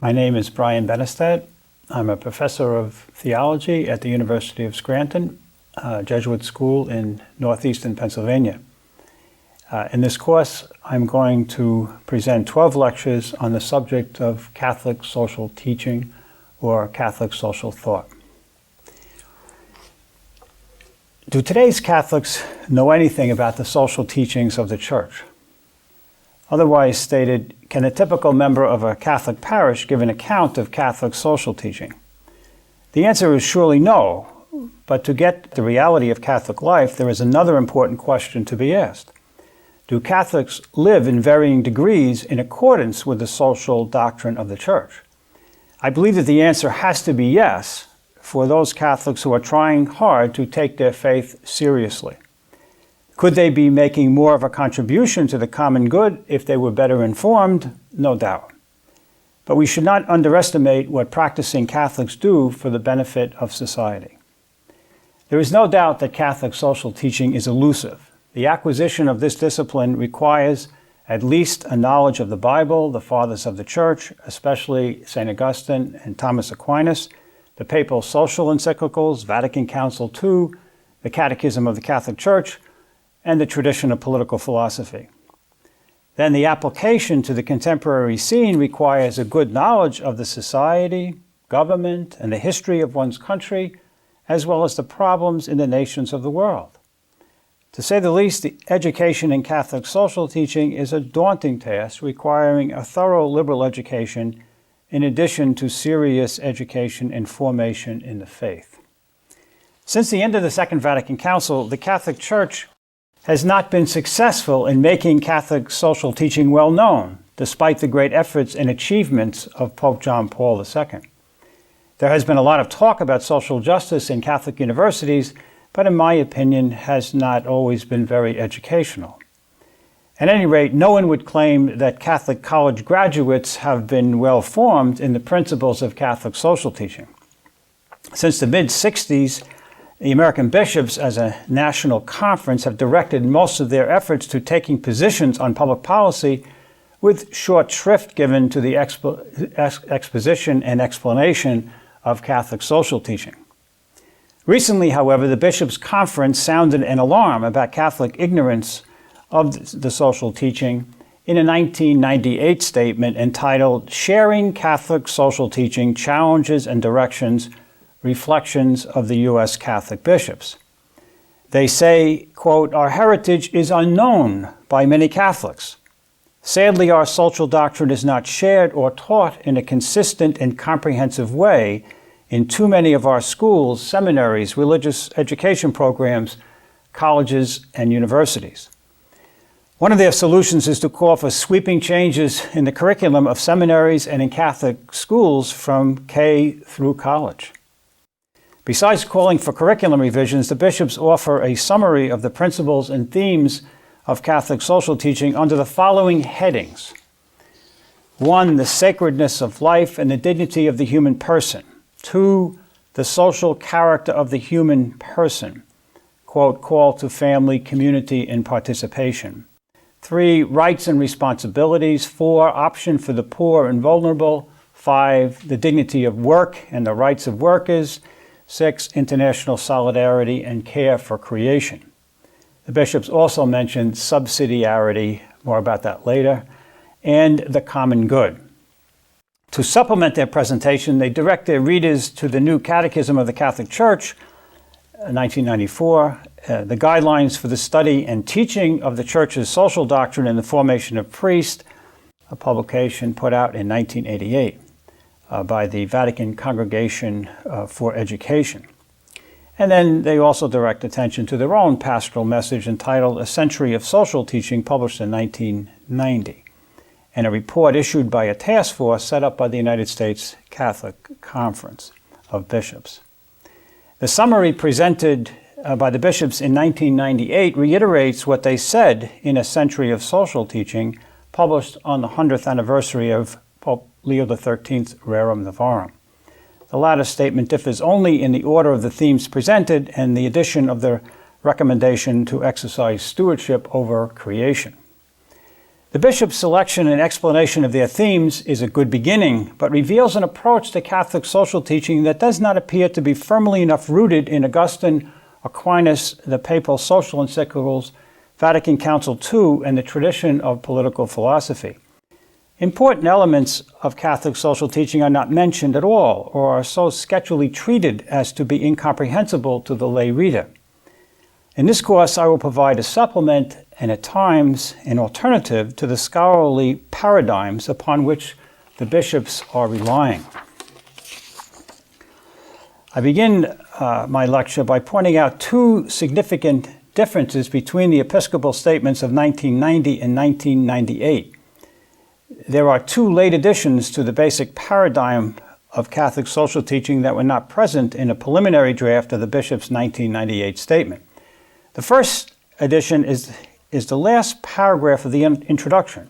My name is Brian Benestad. I'm a professor of theology at the University of Scranton, a Jesuit school in northeastern Pennsylvania. In this course, I'm going to present 12 lectures on the subject of Catholic social teaching or Catholic social thought. Do today's Catholics know anything about the social teachings of the Church? Otherwise stated, can a typical member of a Catholic parish give an account of Catholic social teaching? The answer is surely no, but to get the reality of Catholic life, there is another important question to be asked. Do Catholics live in varying degrees in accordance with the social doctrine of the Church? I believe that the answer has to be yes for those Catholics who are trying hard to take their faith seriously. Could they be making more of a contribution to the common good if they were better informed? No doubt. But we should not underestimate what practicing Catholics do for the benefit of society. There is no doubt that Catholic social teaching is elusive. The acquisition of this discipline requires at least a knowledge of the Bible, the Fathers of the Church, especially St. Augustine and Thomas Aquinas, the papal social encyclicals, Vatican Council II, the Catechism of the Catholic Church, and the tradition of political philosophy. Then the application to the contemporary scene requires a good knowledge of the society, government, and the history of one's country, as well as the problems in the nations of the world. To say the least, the education in Catholic social teaching is a daunting task requiring a thorough liberal education in addition to serious education and formation in the faith. Since the end of the Second Vatican Council, the Catholic Church has not been successful in making Catholic social teaching well known, despite the great efforts and achievements of Pope John Paul II. There has been a lot of talk about social justice in Catholic universities, but in my opinion has not always been very educational. At any rate, no one would claim that Catholic college graduates have been well formed in the principles of Catholic social teaching. Since the mid-60s, the American bishops, as a national conference, have directed most of their efforts to taking positions on public policy with short shrift given to the exposition and explanation of Catholic social teaching. Recently, however, the Bishops' Conference sounded an alarm about Catholic ignorance of the social teaching in a 1998 statement entitled Sharing Catholic Social Teaching, Challenges and Directions, Reflections of the U.S. Catholic Bishops. They say, quote, "Our heritage is unknown by many Catholics. Sadly, our social doctrine is not shared or taught in a consistent and comprehensive way in too many of our schools, seminaries, religious education programs, colleges, and universities." One of their solutions is to call for sweeping changes in the curriculum of seminaries and in Catholic schools from K through college. Besides calling for curriculum revisions, the bishops offer a summary of the principles and themes of Catholic social teaching under the following headings. 1, the sacredness of life and the dignity of the human person. 2, the social character of the human person. Quote, call to family, community, and participation. 3, rights and responsibilities. 4, option for the poor and vulnerable. 5, the dignity of work and the rights of workers. 6, international solidarity and care for creation. The bishops also mentioned subsidiarity, more about that later, and the common good. To supplement their presentation, they direct their readers to the new Catechism of the Catholic Church, 1994, the guidelines for the study and teaching of the Church's social doctrine and the formation of priests, a publication put out in 1988. By the Vatican Congregation for Education. And then they also direct attention to their own pastoral message entitled A Century of Social Teaching, published in 1990, and a report issued by a task force set up by the United States Catholic Conference of Bishops. The summary presented by the bishops in 1998 reiterates what they said in A Century of Social Teaching, published on the 100th anniversary of Pope Leo XIII's Rerum Novarum. The latter statement differs only in the order of the themes presented and the addition of the recommendation to exercise stewardship over creation. The bishop's selection and explanation of their themes is a good beginning, but reveals an approach to Catholic social teaching that does not appear to be firmly enough rooted in Augustine, Aquinas, the papal social encyclicals, Vatican Council II, and the tradition of political philosophy. Important elements of Catholic social teaching are not mentioned at all, or are so sketchily treated as to be incomprehensible to the lay reader. In this course, I will provide a supplement and at times an alternative to the scholarly paradigms upon which the bishops are relying. I begin my lecture by pointing out two significant differences between the episcopal statements of 1990 and 1998. There are two late additions to the basic paradigm of Catholic social teaching that were not present in a preliminary draft of the bishop's 1998 statement. The first addition is the last paragraph of the introduction.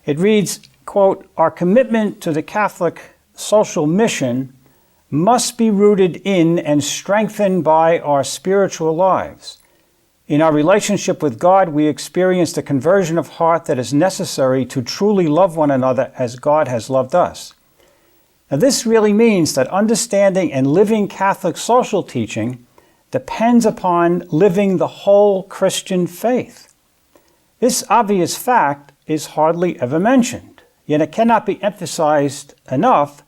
It reads, quote, "Our commitment to the Catholic social mission must be rooted in and strengthened by our spiritual lives. In our relationship with God, we experience the conversion of heart that is necessary to truly love one another as God has loved us." Now, this really means that understanding and living Catholic social teaching depends upon living the whole Christian faith. This obvious fact is hardly ever mentioned, yet it cannot be emphasized enough,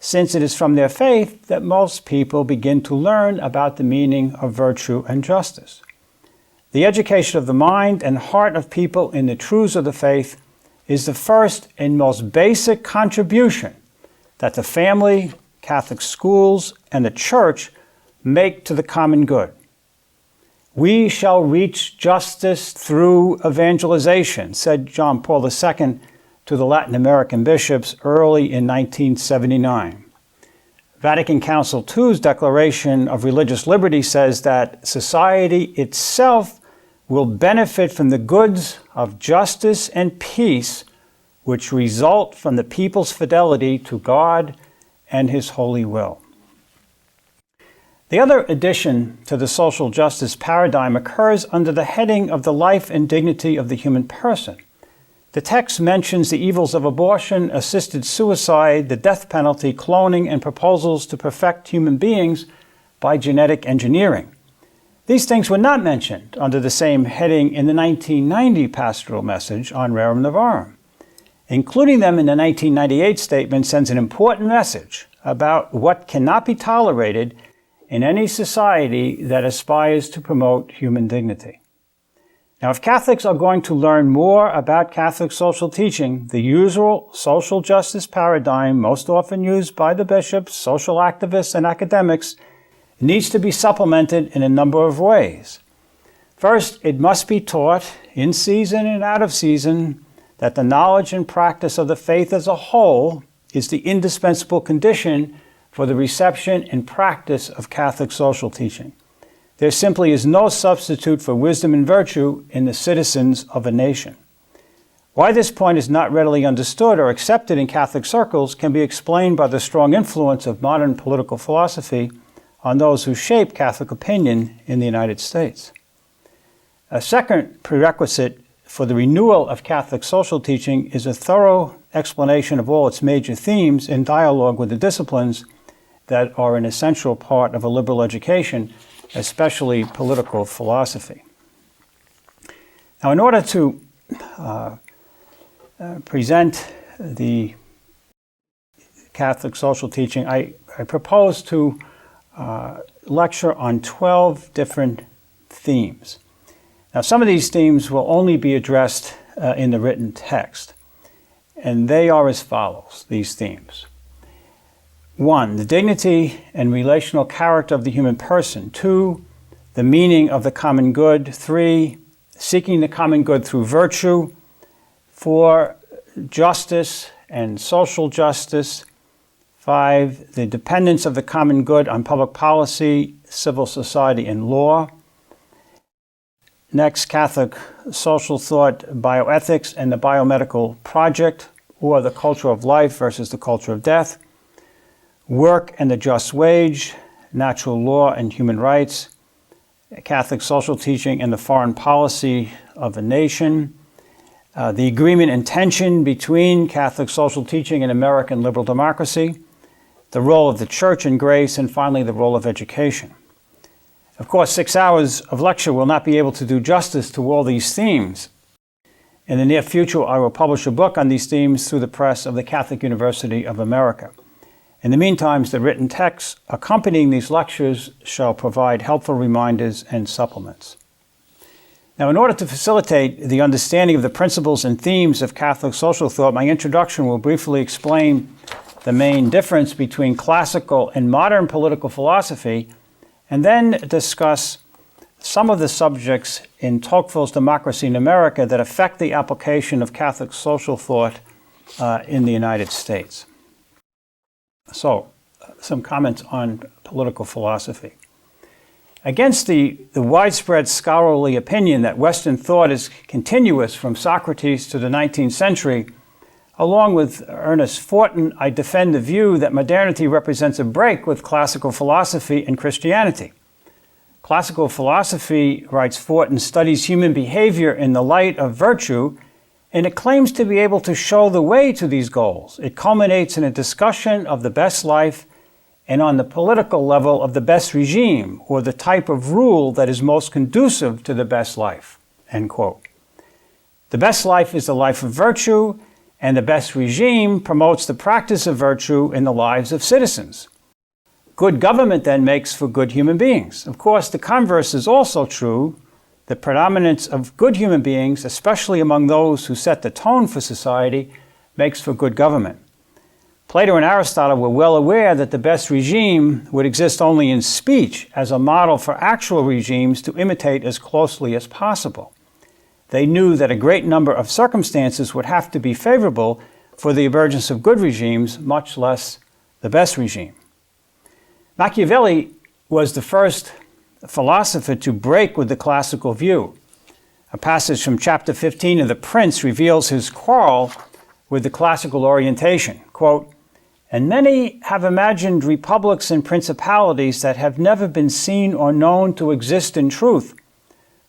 since it is from their faith that most people begin to learn about the meaning of virtue and justice. The education of the mind and heart of people in the truths of the faith is the first and most basic contribution that the family, Catholic schools, and the church make to the common good. "We shall reach justice through evangelization," said John Paul II to the Latin American bishops early in 1979. Vatican Council II's Declaration of Religious Liberty says that society itself will benefit from the goods of justice and peace which result from the people's fidelity to God and His holy will. The other addition to the social justice paradigm occurs under the heading of the life and dignity of the human person. The text mentions the evils of abortion, assisted suicide, the death penalty, cloning, and proposals to perfect human beings by genetic engineering. These things were not mentioned under the same heading in the 1990 pastoral message on Rerum Novarum. Including them in the 1998 statement sends an important message about what cannot be tolerated in any society that aspires to promote human dignity. Now, if Catholics are going to learn more about Catholic social teaching, the usual social justice paradigm, most often used by the bishops, social activists, and academics, needs to be supplemented in a number of ways. First, it must be taught, in season and out of season, that the knowledge and practice of the faith as a whole is the indispensable condition for the reception and practice of Catholic social teaching. There simply is no substitute for wisdom and virtue in the citizens of a nation. Why this point is not readily understood or accepted in Catholic circles can be explained by the strong influence of modern political philosophy on those who shape Catholic opinion in the United States. A second prerequisite for the renewal of Catholic social teaching is a thorough explanation of all its major themes in dialogue with the disciplines that are an essential part of a liberal education, especially political philosophy. Now, in order to present the Catholic social teaching, I propose to lecture on 12 different themes. Now, some of these themes will only be addressed in the written text, and they are as follows, these themes. 1, the dignity and relational character of the human person. 2, the meaning of the common good. 3, seeking the common good through virtue. 4, justice and social justice. 5, the dependence of the common good on public policy, civil society, and law. Next, Catholic social thought, bioethics, and the biomedical project, or the culture of life versus the culture of death. Work and the just wage, natural law and human rights, Catholic social teaching and the foreign policy of a nation, the agreement and tension between Catholic social teaching and American liberal democracy, the role of the church in grace, and finally the role of education. Of course, 6 hours of lecture will not be able to do justice to all these themes. In the near future, I will publish a book on these themes through the press of the Catholic University of America. In the meantime, the written texts accompanying these lectures shall provide helpful reminders and supplements. Now, in order to facilitate the understanding of the principles and themes of Catholic social thought, my introduction will briefly explain the main difference between classical and modern political philosophy, and then discuss some of the subjects in Tocqueville's Democracy in America that affect the application of Catholic social thought in the United States. So, some comments on political philosophy. Against the widespread scholarly opinion that Western thought is continuous from Socrates to the 19th century, along with Ernest Fortin, I defend the view that modernity represents a break with classical philosophy and Christianity. Classical philosophy, writes Fortin, studies human behavior in the light of virtue, and it claims to be able to show the way to these goals. It culminates in a discussion of the best life and on the political level of the best regime, or the type of rule that is most conducive to the best life, end quote. The best life is the life of virtue, and the best regime promotes the practice of virtue in the lives of citizens. Good government then makes for good human beings. Of course, the converse is also true. The predominance of good human beings, especially among those who set the tone for society, makes for good government. Plato and Aristotle were well aware that the best regime would exist only in speech as a model for actual regimes to imitate as closely as possible. They knew that a great number of circumstances would have to be favorable for the emergence of good regimes, much less the best regime. Machiavelli was the first philosopher to break with the classical view. A passage from chapter 15 of The Prince reveals his quarrel with the classical orientation. Quote, "And many have imagined republics and principalities that have never been seen or known to exist in truth.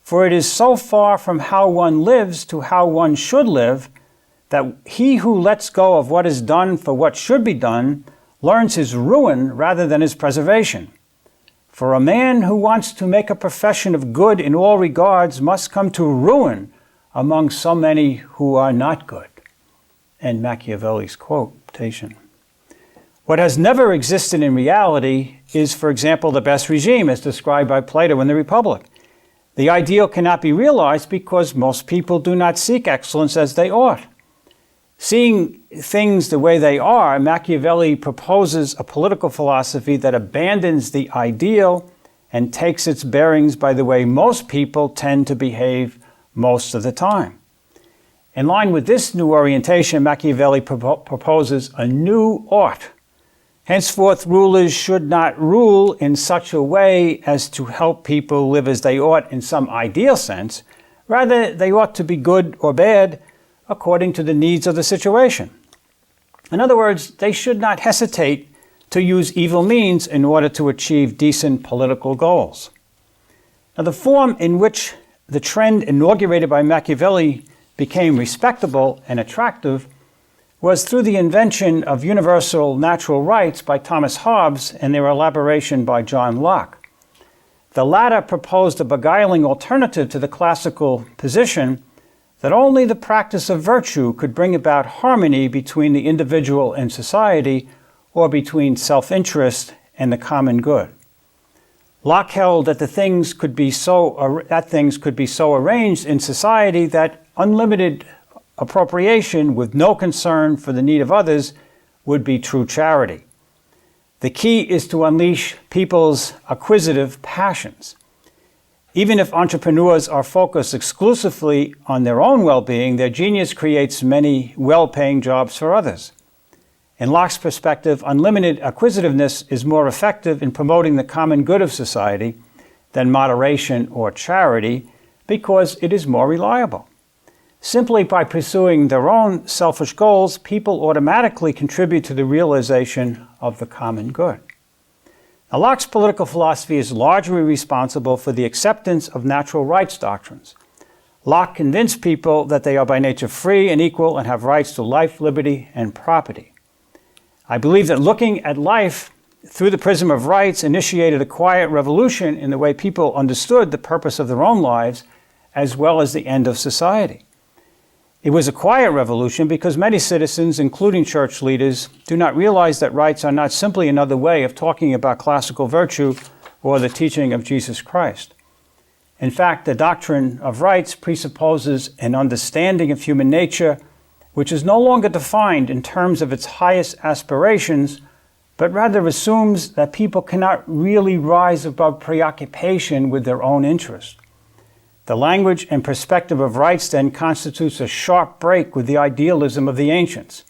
For it is so far from how one lives to how one should live, that he who lets go of what is done for what should be done learns his ruin rather than his preservation. For a man who wants to make a profession of good in all regards must come to ruin among so many who are not good." End Machiavelli's quotation. What has never existed in reality is, for example, the best regime as described by Plato in the Republic. The ideal cannot be realized because most people do not seek excellence as they ought. Seeing things the way they are, Machiavelli proposes a political philosophy that abandons the ideal and takes its bearings by the way most people tend to behave most of the time. In line with this new orientation, Machiavelli proposes a new ought. Henceforth, rulers should not rule in such a way as to help people live as they ought in some ideal sense. Rather, they ought to be good or bad according to the needs of the situation. In other words, they should not hesitate to use evil means in order to achieve decent political goals. Now, the form in which the trend inaugurated by Machiavelli became respectable and attractive was through the invention of universal natural rights by Thomas Hobbes and their elaboration by John Locke. The latter proposed a beguiling alternative to the classical position that only the practice of virtue could bring about harmony between the individual and society, or between self-interest and the common good. Locke held that things could be so arranged in society that unlimited appropriation with no concern for the need of others would be true charity. The key is to unleash people's acquisitive passions. Even if entrepreneurs are focused exclusively on their own well-being, their genius creates many well-paying jobs for others. In Locke's perspective, unlimited acquisitiveness is more effective in promoting the common good of society than moderation or charity because it is more reliable. Simply by pursuing their own selfish goals, people automatically contribute to the realization of the common good. Now, Locke's political philosophy is largely responsible for the acceptance of natural rights doctrines. Locke convinced people that they are by nature free and equal and have rights to life, liberty, and property. I believe that looking at life through the prism of rights initiated a quiet revolution in the way people understood the purpose of their own lives as well as the end of society. It was a quiet revolution because many citizens, including church leaders, do not realize that rights are not simply another way of talking about classical virtue or the teaching of Jesus Christ. In fact, the doctrine of rights presupposes an understanding of human nature which is no longer defined in terms of its highest aspirations, but rather assumes that people cannot really rise above preoccupation with their own interest. The language and perspective of rights then constitutes a sharp break with the idealism of the ancients.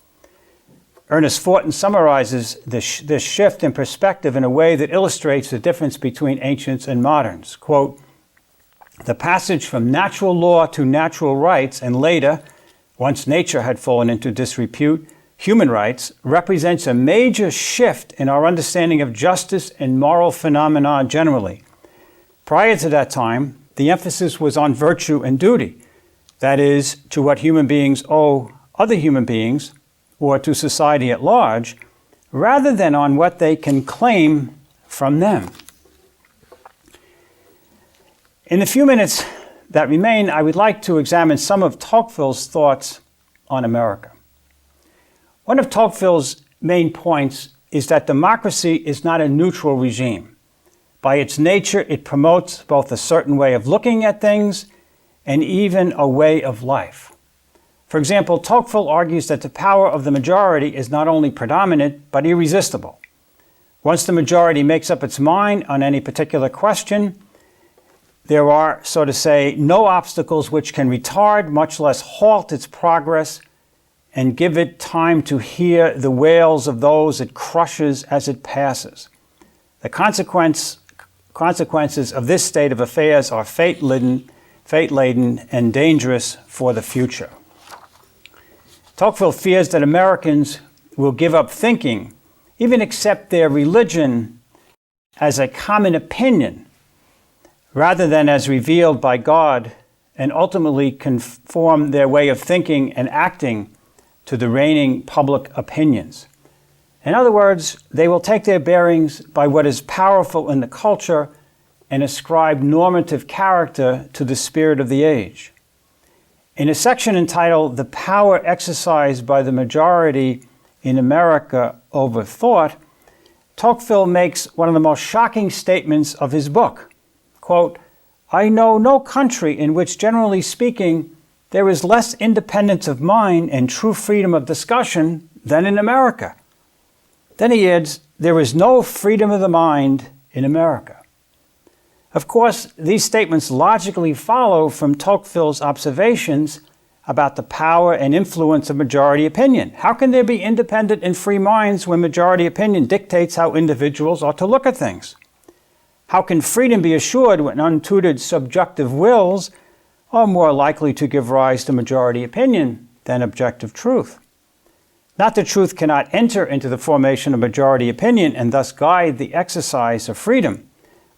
Ernest Fortin summarizes this shift in perspective in a way that illustrates the difference between ancients and moderns. Quote, "The passage from natural law to natural rights and later, once nature had fallen into disrepute, human rights represents a major shift in our understanding of justice and moral phenomena generally. Prior to that time, the emphasis was on virtue and duty, that is, to what human beings owe other human beings or to society at large, rather than on what they can claim from them." In the few minutes that remain, I would like to examine some of Tocqueville's thoughts on America. One of Tocqueville's main points is that democracy is not a neutral regime. By its nature, it promotes both a certain way of looking at things and even a way of life. For example, Tocqueville argues that the power of the majority is not only predominant, but irresistible. Once the majority makes up its mind on any particular question, there are, so to say, no obstacles which can retard, much less halt its progress and give it time to hear the wails of those it crushes as it passes. The consequences of this state of affairs are fate-laden and dangerous for the future. Tocqueville fears that Americans will give up thinking, even accept their religion as a common opinion, rather than as revealed by God, and ultimately conform their way of thinking and acting to the reigning public opinions. In other words, they will take their bearings by what is powerful in the culture and ascribe normative character to the spirit of the age. In a section entitled "The Power Exercised by the Majority in America Over Thought," Tocqueville makes one of the most shocking statements of his book. Quote, "I know no country in which, generally speaking, there is less independence of mind and true freedom of discussion than in America." Then he adds, "There is no freedom of the mind in America." Of course, these statements logically follow from Tocqueville's observations about the power and influence of majority opinion. How can there be independent and free minds when majority opinion dictates how individuals ought to look at things? How can freedom be assured when untutored subjective wills are more likely to give rise to majority opinion than objective truth? Not that truth cannot enter into the formation of majority opinion and thus guide the exercise of freedom,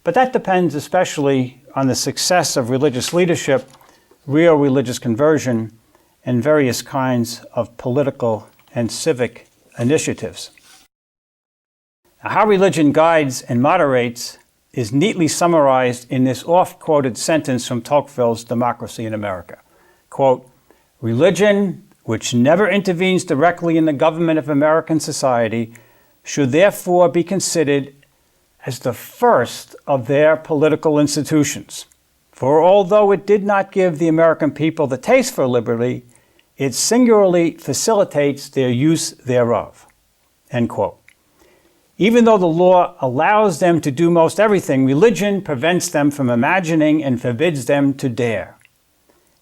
but that depends especially on the success of religious leadership, real religious conversion, and various kinds of political and civic initiatives. Now, how religion guides and moderates is neatly summarized in this oft-quoted sentence from Tocqueville's Democracy in America. Quote, "Religion, which never intervenes directly in the government of American society, should therefore be considered as the first of their political institutions. For although it did not give the American people the taste for liberty, it singularly facilitates their use thereof." End quote. Even though the law allows them to do most everything, religion prevents them from imagining and forbids them to dare.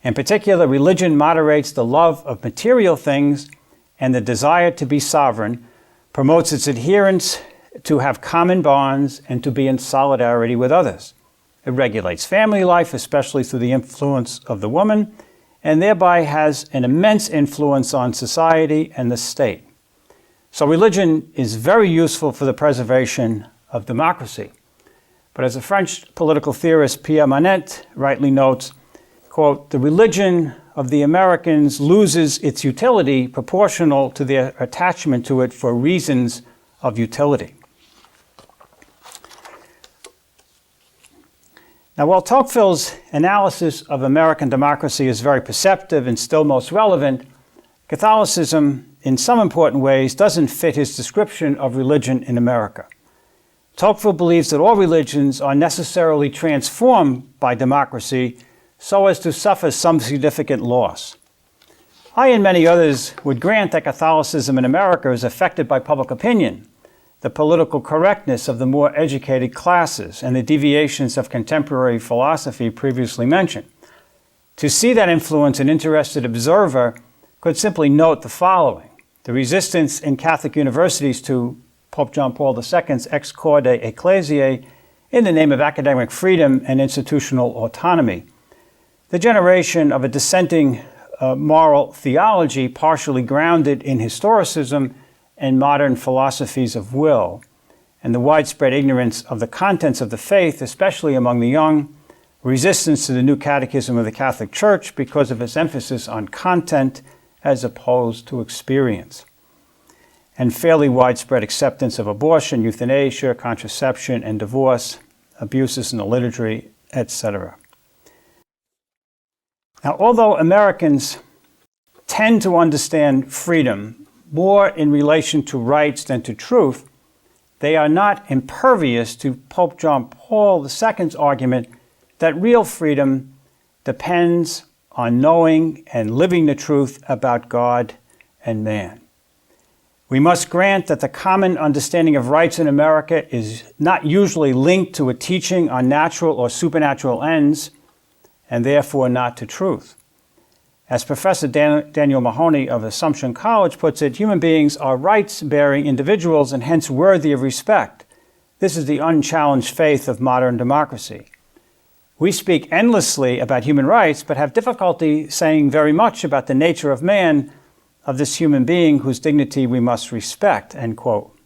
In particular, religion moderates the love of material things and the desire to be sovereign, promotes its adherents to have common bonds and to be in solidarity with others. It regulates family life, especially through the influence of the woman, and thereby has an immense influence on society and the state. So religion is very useful for the preservation of democracy. But as the French political theorist Pierre Monnet rightly notes, quote, "The religion of the Americans loses its utility proportional to their attachment to it for reasons of utility." Now, while Tocqueville's analysis of American democracy is very perceptive and still most relevant, Catholicism, in some important ways, doesn't fit his description of religion in America. Tocqueville believes that all religions are necessarily transformed by democracy so as to suffer some significant loss. I and many others would grant that Catholicism in America is affected by public opinion, the political correctness of the more educated classes, and the deviations of contemporary philosophy previously mentioned. To see that influence, an interested observer could simply note the following: the resistance in Catholic universities to Pope John Paul II's Ex Corde Ecclesiae in the name of academic freedom and institutional autonomy, the generation of a dissenting moral theology partially grounded in historicism and modern philosophies of will, and the widespread ignorance of the contents of the faith, especially among the young, resistance to the new catechism of the Catholic Church because of its emphasis on content as opposed to experience, and fairly widespread acceptance of abortion, euthanasia, contraception, and divorce, abuses in the liturgy, etc. Now, although Americans tend to understand freedom more in relation to rights than to truth, they are not impervious to Pope John Paul II's argument that real freedom depends on knowing and living the truth about God and man. We must grant that the common understanding of rights in America is not usually linked to a teaching on natural or supernatural ends, and therefore not to truth. As Professor Daniel Mahoney of Assumption College puts it, human beings are rights-bearing individuals and hence worthy of respect. This is the unchallenged faith of modern democracy. We speak endlessly about human rights, but have difficulty saying very much about the nature of man, of this human being whose dignity we must respect, end quote.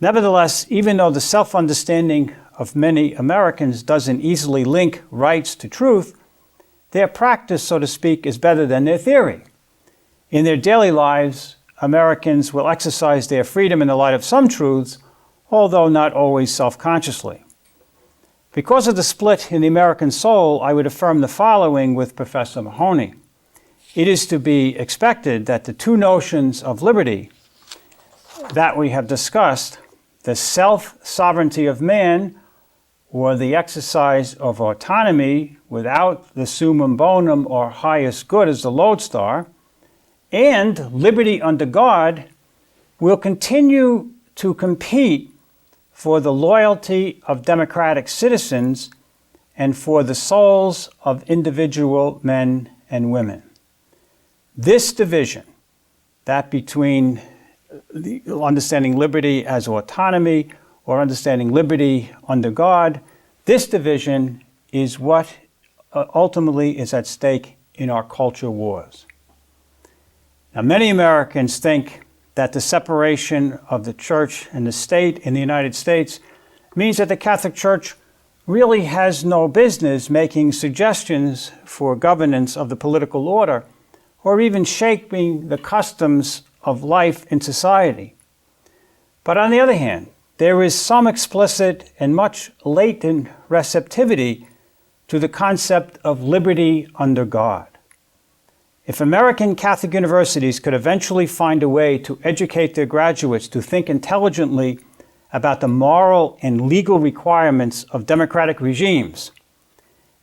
Nevertheless, even though the self-understanding of many Americans doesn't easily link rights to truth, their practice, so to speak, is better than their theory. In their daily lives, Americans will exercise their freedom in the light of some truths, although not always self-consciously. Because of the split in the American soul, I would affirm the following with Professor Mahoney. It is to be expected that the two notions of liberty that we have discussed, the self-sovereignty of man, or the exercise of autonomy without the summum bonum or highest good as the lodestar, and liberty under God, will continue to compete for the loyalty of democratic citizens and for the souls of individual men and women. This division, that between the understanding liberty as autonomy or understanding liberty under God, this division is what ultimately is at stake in our culture wars. Now, many Americans think that the separation of the church and the state in the United States means that the Catholic Church really has no business making suggestions for governance of the political order or even shaping the customs of life in society. But on the other hand, there is some explicit and much latent receptivity to the concept of liberty under God. If American Catholic universities could eventually find a way to educate their graduates to think intelligently about the moral and legal requirements of democratic regimes,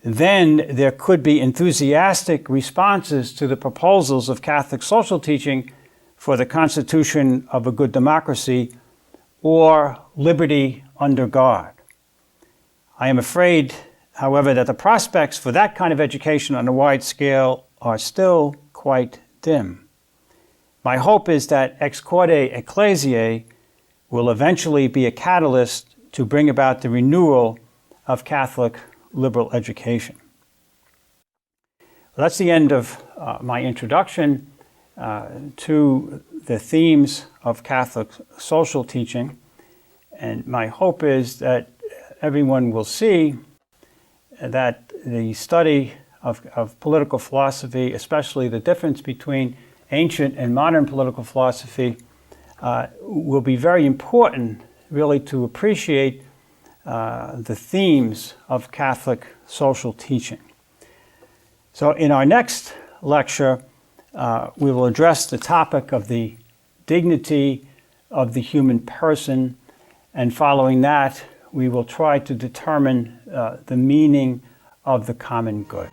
then there could be enthusiastic responses to the proposals of Catholic social teaching for the constitution of a good democracy or liberty under God. I am afraid, however, that the prospects for that kind of education on a wide scale are still quite dim. My hope is that Ex Corde Ecclesiae will eventually be a catalyst to bring about the renewal of Catholic liberal education. Well, that's the end of my introduction to the themes of Catholic social teaching, and my hope is that everyone will see that the study of political philosophy, especially the difference between ancient and modern political philosophy, will be very important really to appreciate the themes of Catholic social teaching. So in our next lecture, we will address the topic of the dignity of the human person, and following that, we will try to determine the meaning of the common good.